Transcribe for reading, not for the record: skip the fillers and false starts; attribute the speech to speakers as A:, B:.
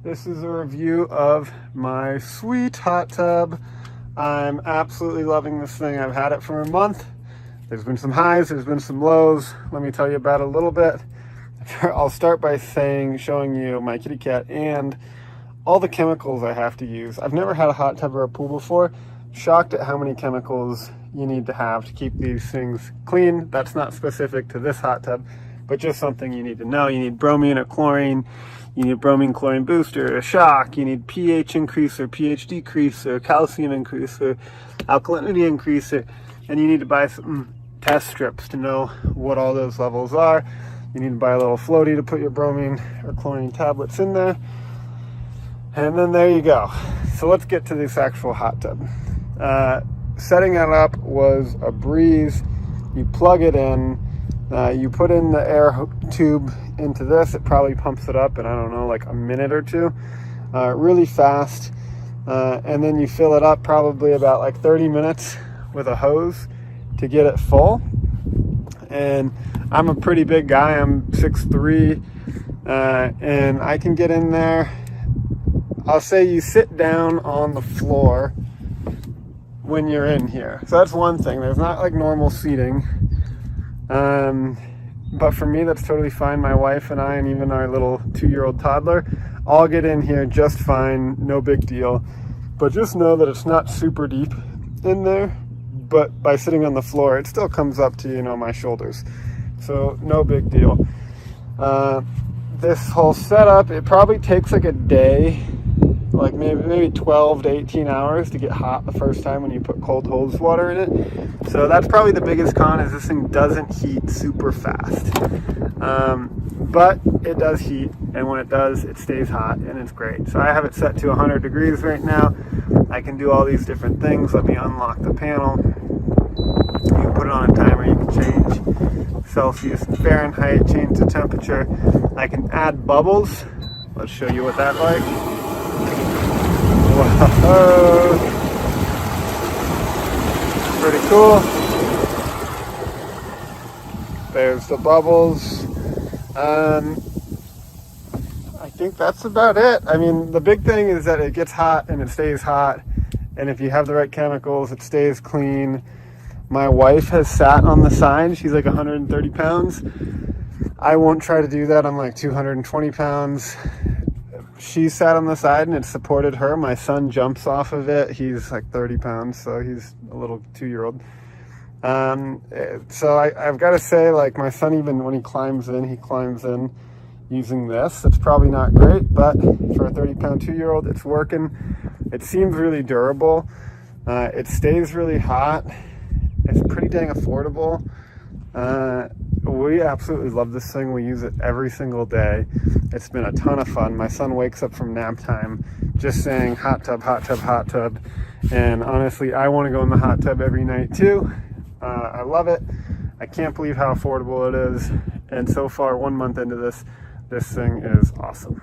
A: This is a review of my sweet hot tub. I'm absolutely loving this thing. I've had it for a month. There's been some highs, there's been some lows. Let me tell you about it a little bit. I'll start by showing you my kitty cat and all the chemicals I have to use. I've never had a hot tub or a pool before. Shocked at how many chemicals you need to have to keep these things clean. That's not specific to this hot tub, but just something you need to know. You need bromine or chlorine. You need bromine chlorine booster, a shock. You need pH increaser, pH decreaser, calcium increaser, alkalinity increaser, and you need to buy some test strips to know what all those levels are. You need to buy a little floaty to put your bromine or chlorine tablets in there. And then there you go. So let's get to this actual hot tub. Setting it up was a breeze. You plug it in, you put in the air tube into this. It probably pumps it up in, I don't know, like a minute or two, really fast. And then you fill it up probably about like 30 minutes with a hose to get it full. And I'm a pretty big guy. I'm 6'3", and I can get in there. I'll say you sit down on the floor when you're in here. So that's one thing. There's not like normal seating. But for me, that's totally fine. My wife and I, and even our little 2-year-old toddler, all get in here just fine. No big deal. But just know that it's not super deep in there. But by sitting on the floor, it still comes up to, my shoulders. So no big deal. This whole setup, it probably takes like a day, like maybe 12 to 18 hours to get hot the first time when you put cold hose water in it. So that's probably the biggest con, is this thing doesn't heat super fast. But it does heat, and when it does, it stays hot, and it's great. So I have it set to 100 degrees right now. I can do all these different things. Let me unlock the panel. You can put it on a timer. You can change Celsius and Fahrenheit, change the temperature. I can add bubbles. Let's show you what that's like. Whoa. Pretty cool. There's the bubbles. I think that's about it. I mean, the big thing is that it gets hot and it stays hot. And if you have the right chemicals, it stays clean. My wife has sat on the side. She's like 130 pounds. I won't try to do that. I'm like 220 pounds. She sat on the side and it supported her. My son jumps off of it. He's like 30 pounds, so he's a little 2-year-old. So I've got to say, like, my son, even when he climbs in using this. It's probably not great, but for a 30-pound 2-year-old, it's working. It seems really durable. It stays really hot. It's pretty dang affordable. We absolutely love this thing. We use it every single day. It's been a ton of fun. My son wakes up from nap time just saying hot tub, hot tub, hot tub. And honestly, I want to go in the hot tub every night too. I love it. I can't believe how affordable it is. And so far, 1 month into this thing is awesome.